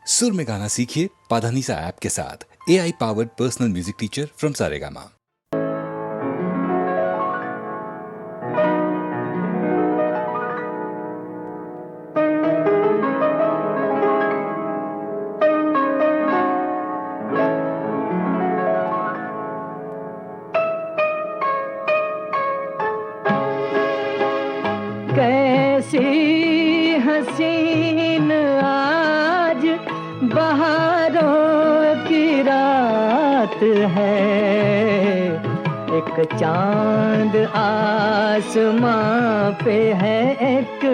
सुर में गाना सीखिए पाधानीसा ऐप के साथ। AI powered personal music teacher from Saregama. कैसी हसीन आज बहारों की रात है, एक चांद आसमां पे है, एक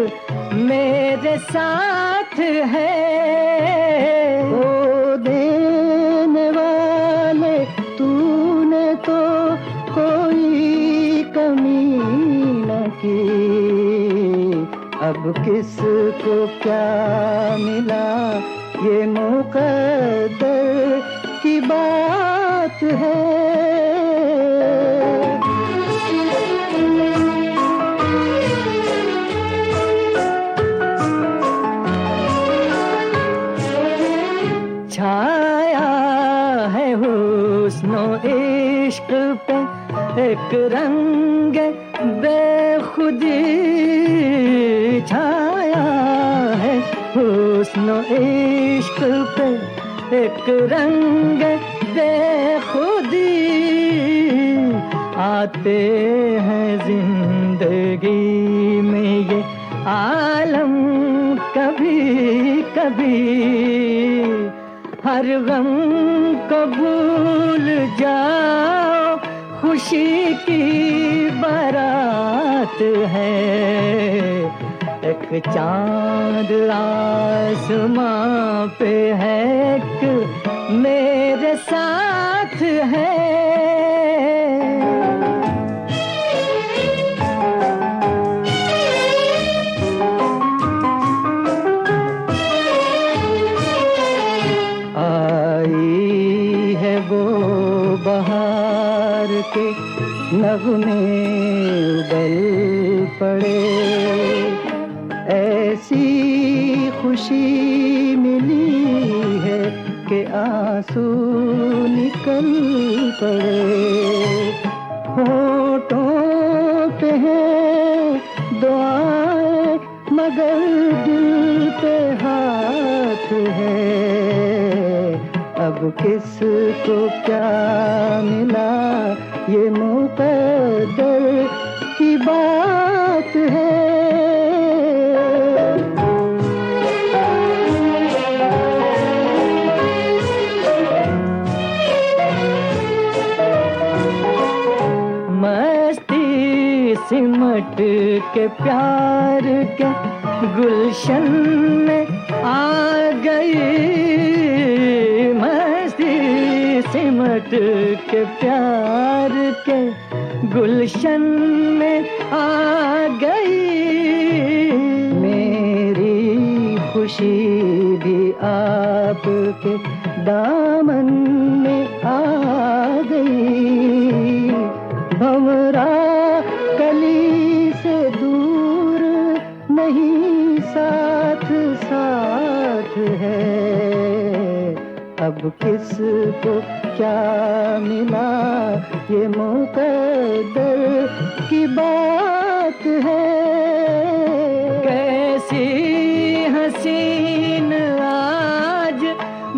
मेरे साथ है। ओ देने वाले तूने तो कोई कमी न की, अब किसको क्या मिला ये मुकद्दर की बात है। छाया है हुस्नो इश्क पे एक रंग बेखुदी, छाया है हुस्नो इश्क पे एक रंग बेखुदी, आते हैं जिंदगी में ये आलम कभी कभी, हर गम को भूल जाओ खुशी की बारात है, एक चांद आसमां पे है, एक मेरे साथ है। आई है वो बहार के नगमे उगल पड़े, ऐसी खुशी मिली है कि आंसू निकल पड़े। होठों पे है दुआएं मगर दिल पे हाथ है, अब किसको क्या मिला ये मुकद्दर की बात है। मस्ती सिमट के प्यार के गुलशन में आ गई, मस्ती सिमट के प्यार के गुलशन में आ गई, मेरी खुशी भी आपके दामन में आ गई, भंवरा कली से दूर नहीं साथ साथ है, अब किसको क्या मिला ये मुकद्दर की बात है। कैसी हसीन आज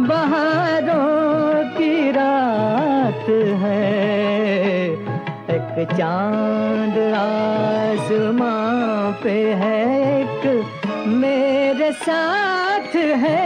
बहारों की रात है, एक चांद आसमां पे है, एक मेरे साथ है।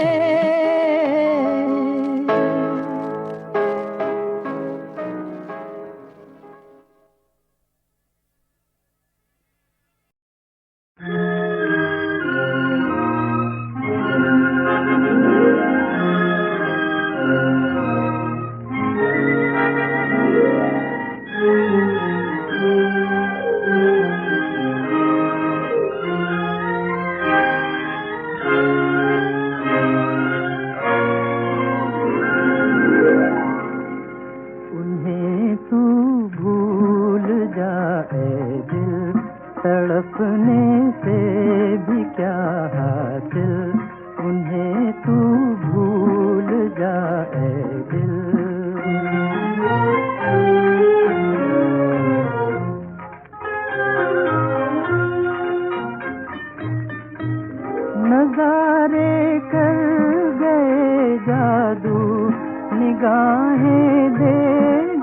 निगाहें दे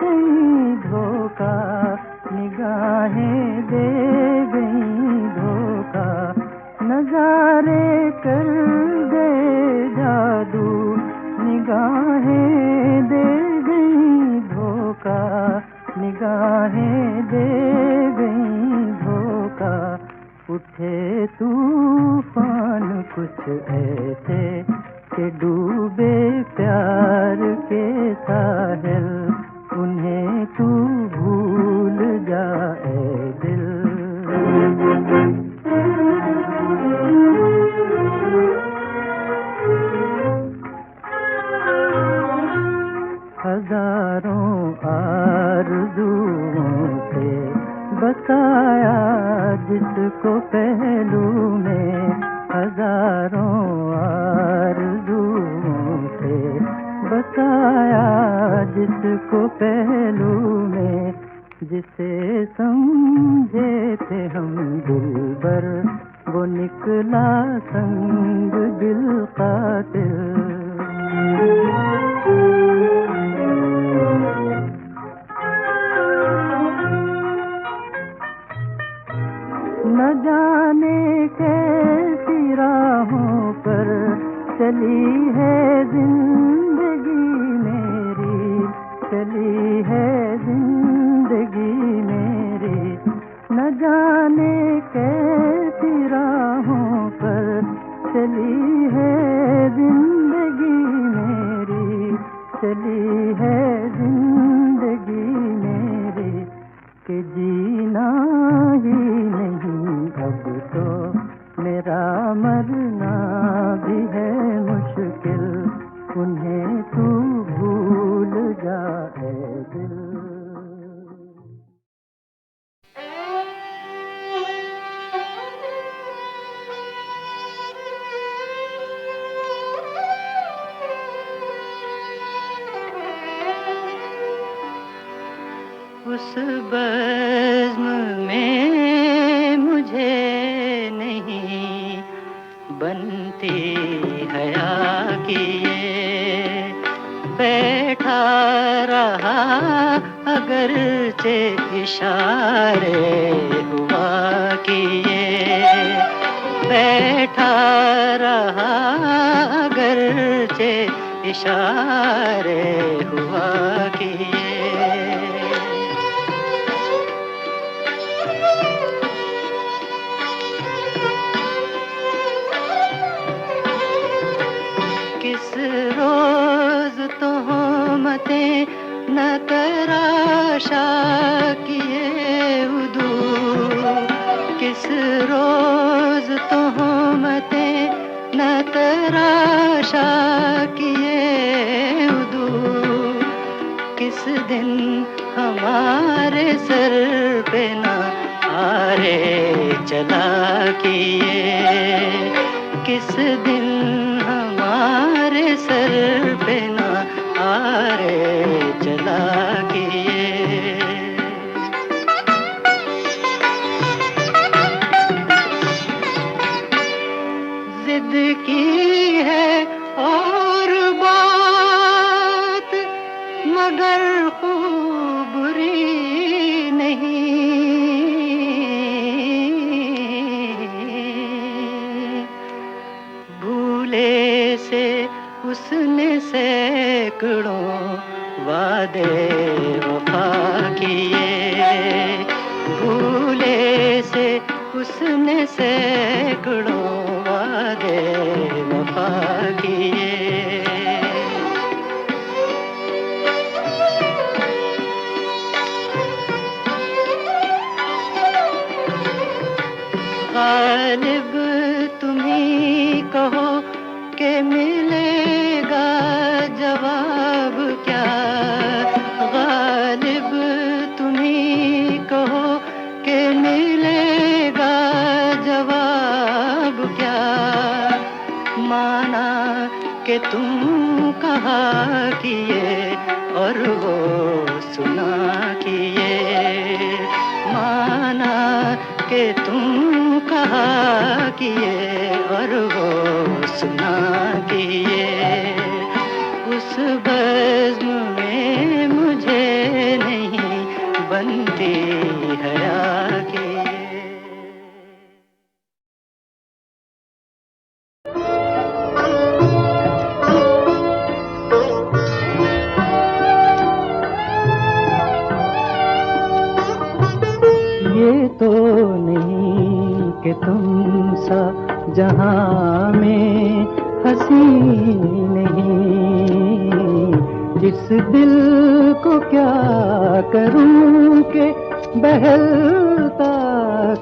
गई धोखा, निगाहें दे गई धोखा, नजारे कर दे जादू, निगाहें दे गई धोखा, निगाहें दे गई धोखा। उठे तूफान कुछ ऐसे के डूबे प्यार के साहिल, उन्हें तू भूल जाए दिल। हजारों आरज़ुओं से बसाया जिसको पहलू में, हजारों आरज़ुओं से बसाया जिसको पहलू में, जिसे समझे थे हम दिलबर, वो निकला संग दिल कातिल। न जाने कैसी राहों पर चली है जिंदगी मेरी, चली है जिंदगी मेरी, न जाने कैसी राहों पर चली है जिंदगी मेरी, चली है जिंदगी मेरी, कि जीना ही नहीं अब तो मेरा मरना भी है मुश्किल, उन्हें तू भूल जाए दिल। उस बज़्म में मुझे नहीं बनती हया कि ये बैठा रहा अगरचे इशारे हुआ कि ये बैठा रहा अगरचे इशारे हुआ कि किस रोज तोहमतें न तराशा किए उदू, किस रोज तोहमतें न तराशा किए उदू, किस दिन हमारे सर पे न आरे चला किए, किस दिन हमारे सर पे न आरे चला किए। जिद की है और बात मगर खूब बुरी नहीं, भूले से उसने सैकड़ों वादे वफा किए, भूले से उसने सैकड़ों वादे वफा किए। गालिब तुम्ही कहो के मिलेगा जवाब क्या, गालिब तुम्ही कहो के मिलेगा जवाब क्या, माना कि तुम कहा किए और वो सुना किए, माना कि तुम कहा किए और वो सुना किए। उस बज़्म इस दिल को क्या करूं कि बहलता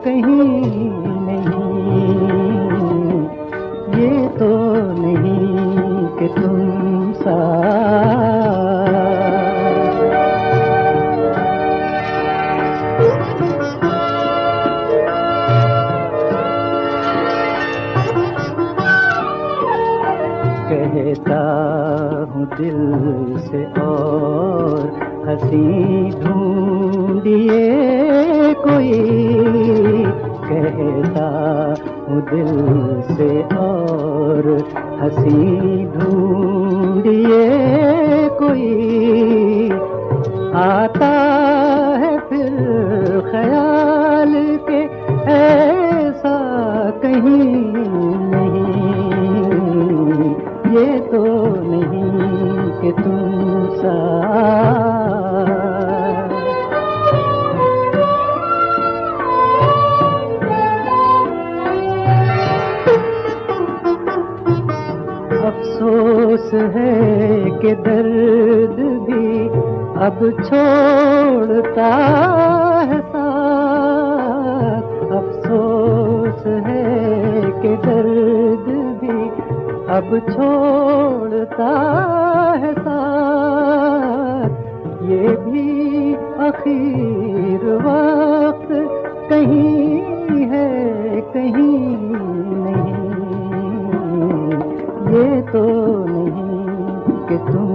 कहीं नहीं, ये तो नहीं कि तुम सा कहता हूँ दिल से और हंसी ढूंढिए कोई, कहता हूँ दिल से और हंसी ढूंढिए कोई, आता है फिर ख्याल के ऐसा कहीं नहीं, ये तो नहीं कि तुम सा अफसोस है कि दर्द भी अब छोड़ता है साथ, अफसोस है कि दर्द भी अब छोड़ता है साथ, ये भी आखिर वक्त कहीं है कहीं नहीं, ये तो नहीं कि तुम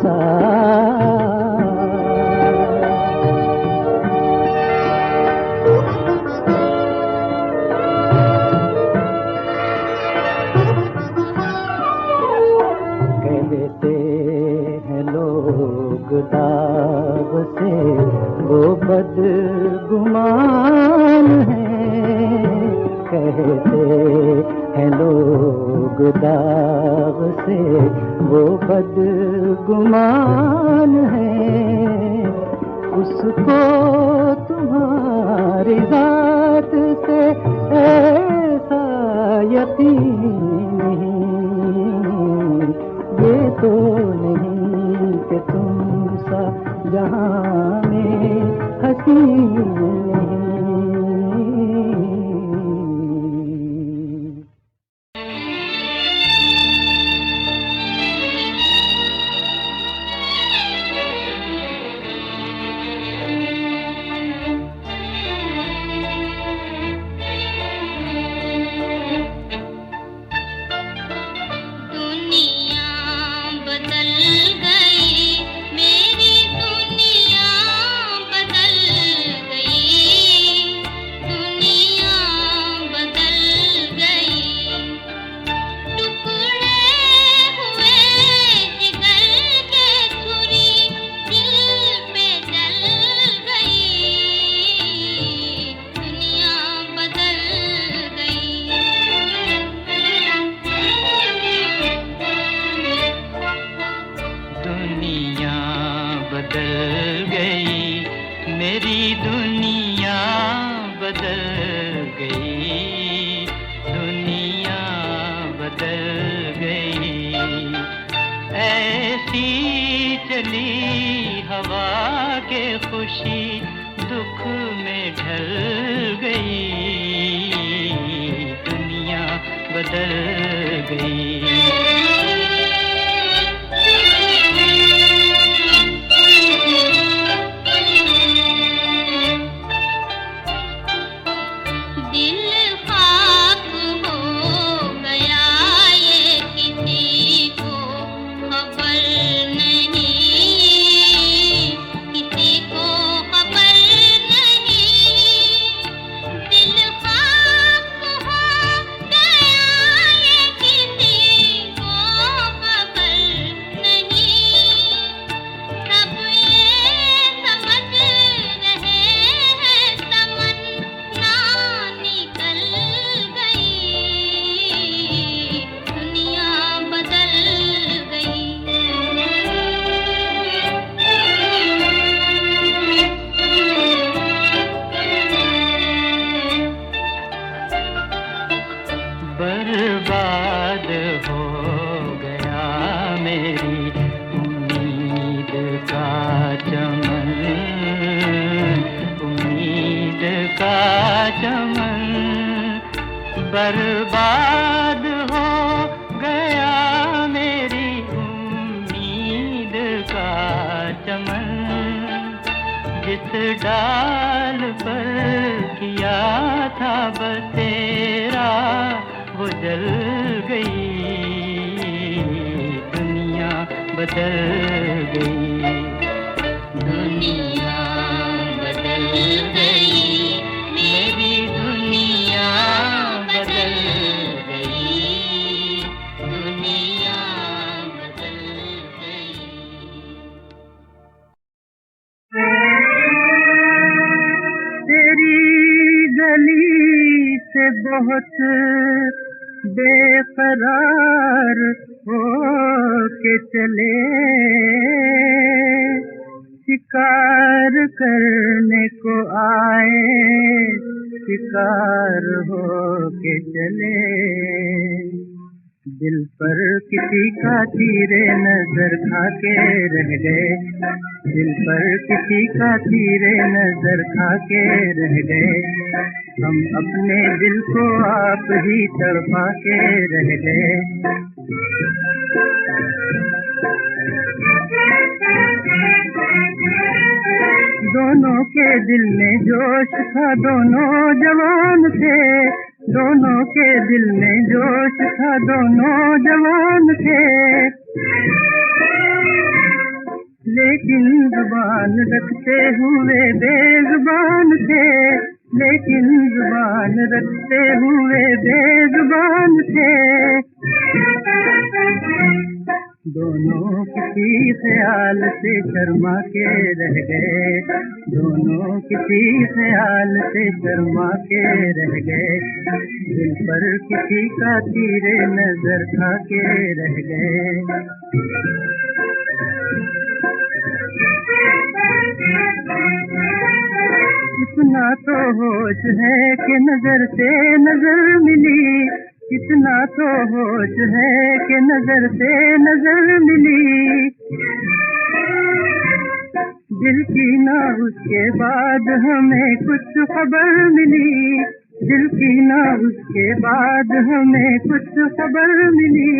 सा दाग से वो बदगुमान है, कहते हैं लोग दाग से वो बदगुमान है, उसको तुम्हारी जात से ऐसा यकीन नहीं, ये तो नहीं कि तुम सा जहां में हंसी नहीं। दिल बर्बाद हो गया मेरी उम्मीद का चमन, जिस डाल पर किया था बसेरा वो जल गई, दुनिया बदल गई, दुनिया बदल गई, मेरी दुनिया बदल गई, दुनिया बदल गई। तेरी गली से बहुत बेकरार हो के चले, शिकार करने को आए, शिकार हो के चले, दिल पर किसी का तीरे नजर खा के रह गए, दिल पर किसी का तीरे नजर खा के रह गए, हम अपने दिल को आप ही तड़पा के रह गए। दोनों के दिल में जोश था, दोनों जवान थे, दोनों के दिल में जोश था, दोनों जवान थे, लेकिन जुबान रखते हुए बेजुबान थे, लेकिन जुबान रखते हुए बेजुबान थे, दोनों किसी ख्याल से शर्मा के रह गए, दोनों किसी ख्याल से शर्मा के रह गए, दिल पर किसी का तीरे नजर खा के रह गए। इतना तो होश है कि नजर से नजर मिली, इतना तो होश है कि नजर से नजर मिली, दिल की ना उसके बाद हमें कुछ खबर मिली, दिल की ना उसके बाद हमें कुछ खबर मिली,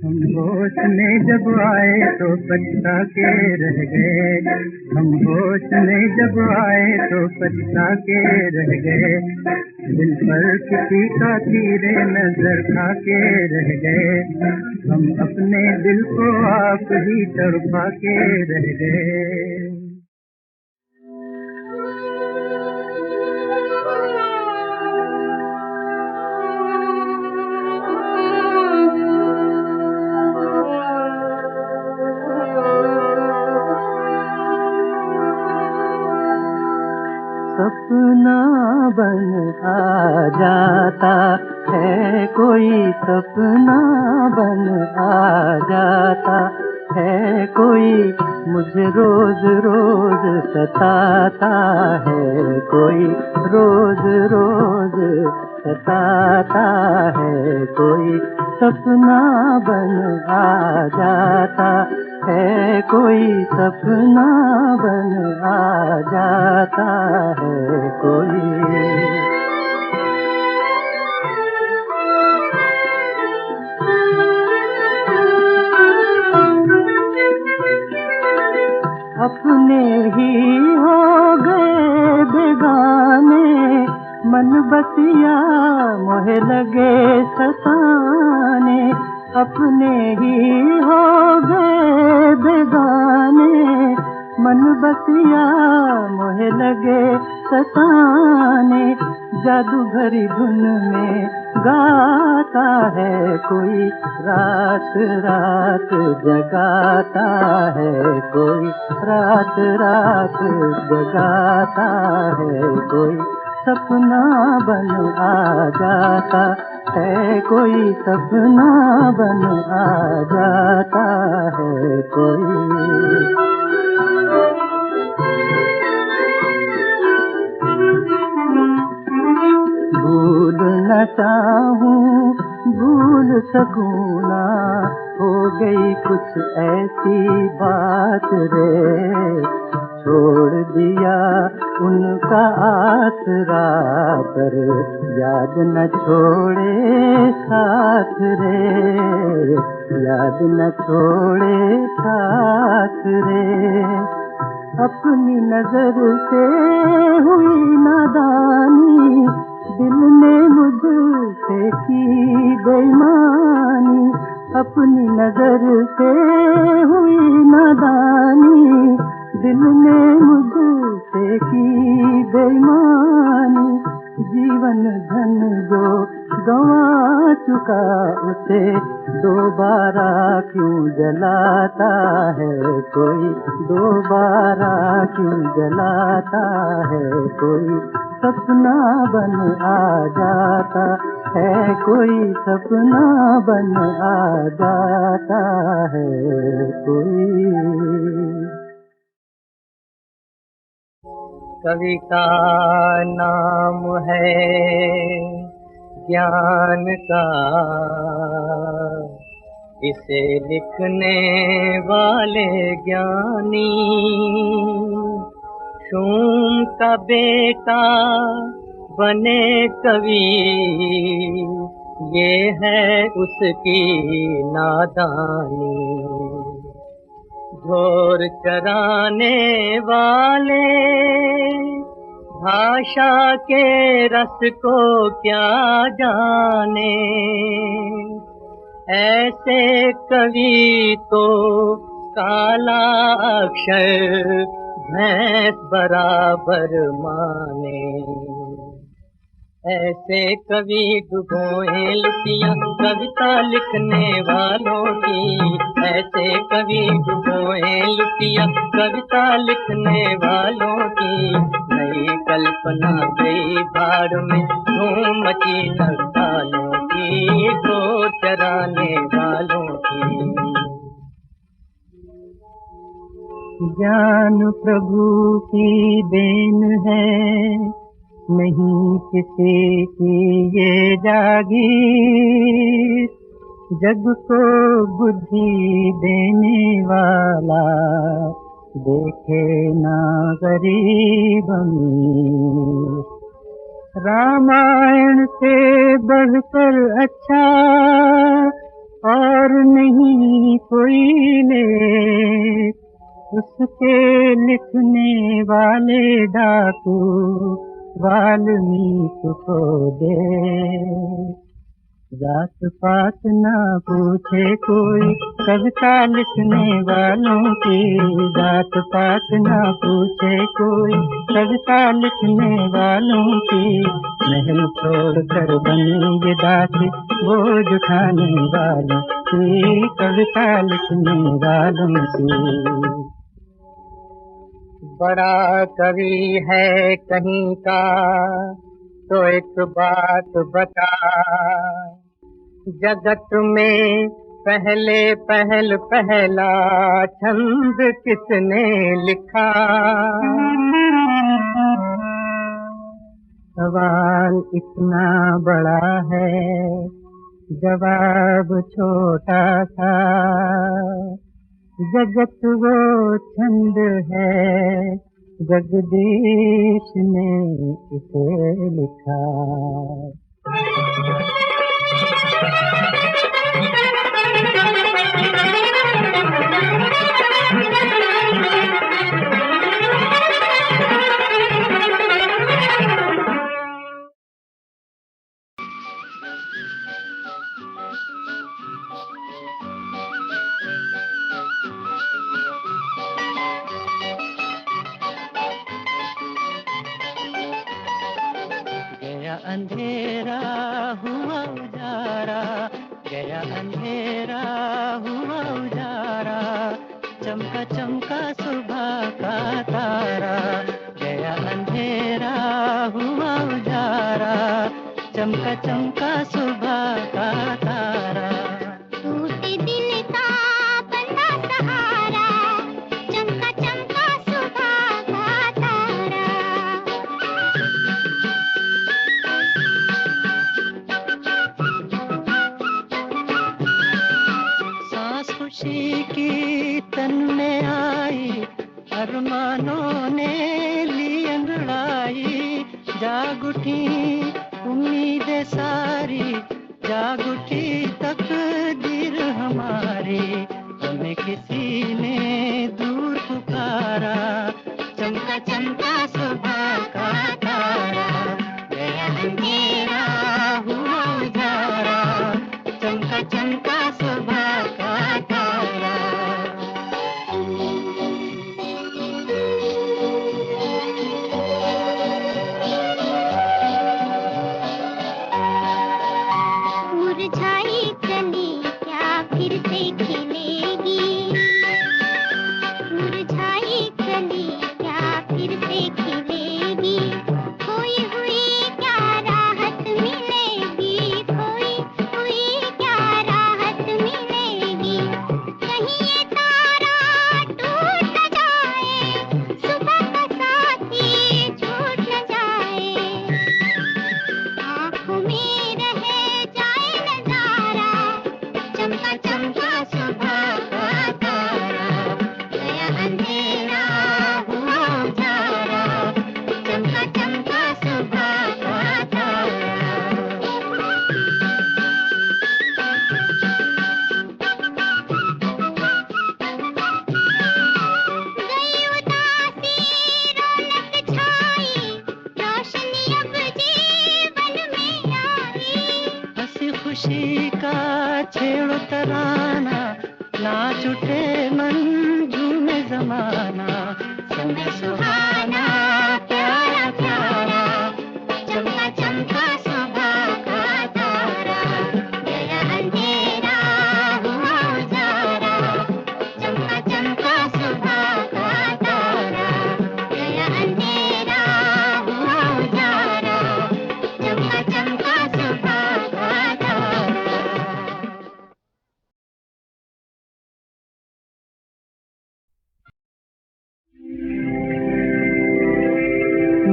हम होश में जब आए तो पछता के रह गए, हम होश में जब आए तो पछता के रह गए, दिल पर किसी का तीरे नजर खा के रह गए, हम अपने दिल को आप ही तड़पा के रह गए। सपना बन आ जाता है कोई, सपना बन आ जाता है कोई, मुझे रोज रोज सताता है कोई, रोज रोज सताता है कोई, सपना बन आ जाता है कोई, सपना बन आ जाता है कोई। अपने ही हो गए बेगाने, मन बसिया मोहे लगे सताने, अपने ही हो गए बेगाने, मन बसिया मोहे लगे सताने, जादू भरी धुन में गाता है कोई, रात रात जगाता है कोई, रात रात जगाता है कोई, सपना बन आ जाता है कोई, सपना बन आ जाता है कोई। भूल न चाहूं भूल सकूं ना, हो गई कुछ ऐसी बात रे, छोड़ दिया उनका आसरा, पर याद न छोड़े साथ रे, याद न छोड़े साथ रे। अपनी नजर से हुई नादानी, दिल ने मुझसे की बेईमानी। अपनी नजर से हुई नादानी, दिल ने मुझसे की बेईमानी। जीवन धन जो गंवा चुका उसे दोबारा क्यों जलाता है कोई, दोबारा क्यों जलाता है कोई। सपना बन आ जाता है कोई, सपना बन आ जाता है कोई। कवि का नाम है ज्ञान का, इसे लिखने वाले ज्ञानी। शूम का बेटा बने कवि, ये है उसकी नादानी। ढोर चराने वाले भाषा के रस को क्या जाने, ऐसे कवि तो काला अक्षर भैंस बराबर माने। ऐसे कवि डुबोए लुटियां कविता लिखने वालों की, ऐसे कवि डुबोए लुटियां कविता लिखने वालों की। नई कल्पना गई भाड़ में धूम मची नक्कालों की, दो चराने वालों की। ज्ञान प्रभु की देन है, नहीं किसी की ये जागीर। जग को बुद्धि देने वाला देखे ना गरीब अमीर। रामायण से बढ़कर अच्छा और नहीं कोई लेख, उसके लिखने वाले डाकू वाल्मीकि को दे। जात पात ना पूछे कोई कविता लिखने वालों की, जात पात ना पूछे कोई कविता लिखने वालों की। महल छोड़ कर बनेंगे दासी बोझ उठाने वालों की, कविता लिखने वालों की। बड़ा कवि है कहीं का तो एक बात बता, जगत में पहले पहला छंद किसने लिखा। सवाल इतना बड़ा है, जवाब छोटा सा। जगत वो छंद है, जगदीश ने इसे लिखा। गया अंधेरा हुआ उजारा, गया अंधेरा हुआ उजारा। चमका चमका सुबह का तारा, गया अंधेरा हुआ उजारा। चमका चमका सुबह का तारा। टूटे दिल का बंधा सहारा, चमका चमका सुबह का तारा। सांस खुशी की तन में आई, अरमानों ने ली अंगड़ाई, जाग उठी उम्मीदें सारी, जाग उठी तकदीर हमारी, हमें किसी ने दूर पुकारा, चमका चमका सुबह का तारा, गया अंधेरा हुआ उजारा, चमका चमका सुबह का तारा। मुरझाई कली क्या फिर से खिलेगी, मुरझाई कली क्या फिर से खिलेगी, खोई हुई क्या राहत मिलेगी, खोई हुई क्या राहत मिलेगी, कहीं ये तारा टूट न जाए, सुबह का साथी छूट न जाए, आँखों में रहे जाए नजारा, चमका चमका सुबह का तारा, गया अंधेरा हुआ उजारा, चमका चमका सुबह का तारा। गई उदासी रौनक छाई, रोशनी अब जीवन में आई, हंसी खुशी का छेड़ो तराना, नाच उठे मन झूमे जमाना, समय सुहाना प्यारा प्यारा, चमका चमका सुबह का तारा, गया अंधेरा हुआ उजारा, चमका चमका सुबह का तारा, गया अंधेरा हुआ उजारा, चमका चमका सुबह का तारा।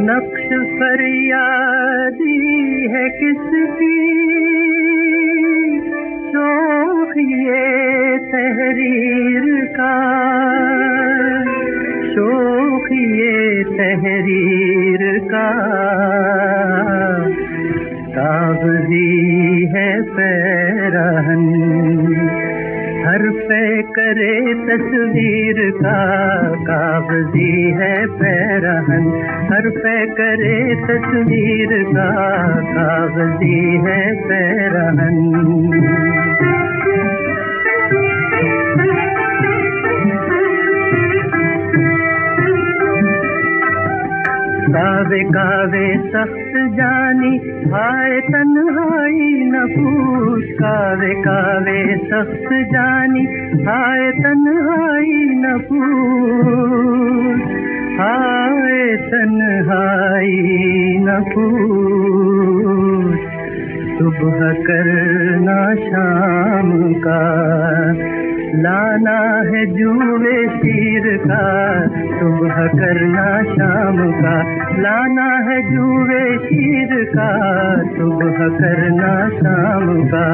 नक्श फरियादी है किसकी, शौक ये तहरीर का, शौक ये तहरीर का, कागजी है पैरहन, हर पे करे तस्वीर का, कागजी है पैरहन, हर पे करे तस्वीर का, कागजी है पैरहन। कावे कावे सख्त जानी, हाय तन्हाई न पूछ, कावे कावे सख्त जानी, हाय तन्हाई न पूछ, हाय तन्हाई न पूछ, सुबह करना शाम का, लाना है जुए शीर का, सुबह करना शाम का, लाना है जुए शीर का, सुबह करना शाम का।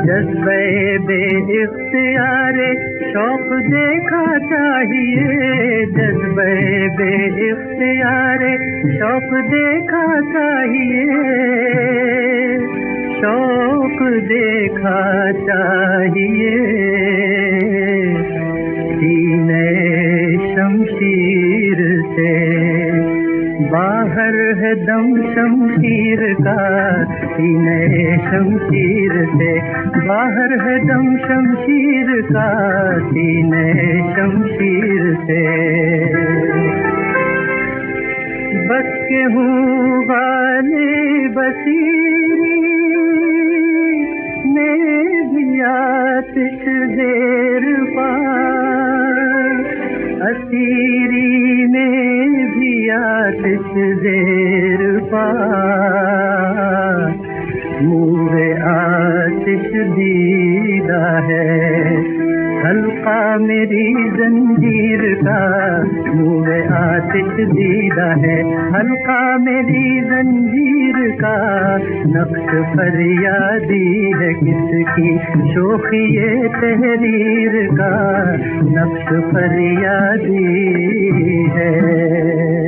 जज्बे बे-इख्तियारे शौक देखा चाहिए, जज्बे बे-इख्तियारे शौक देखा चाहिए, शौक देखा चाहिए, सीने शमशीर से बाहर है दम शमशीर का, सीने शमशीर से बाहर है दम शमशीर का, सीने शमशीर से। बस के हूँ वाले बसीरी में भी आतिश देर पार, असीरी में भी आतिश देर पार, मुँहे आतिश दीदा है हल्का मेरी जंजीर का, मुँहे आतिश दीदा है, हल्का मेरी जंजीर का नक्श फरियादी है किसकी, शोखी ये तहरीर का नक्श फरियादी है।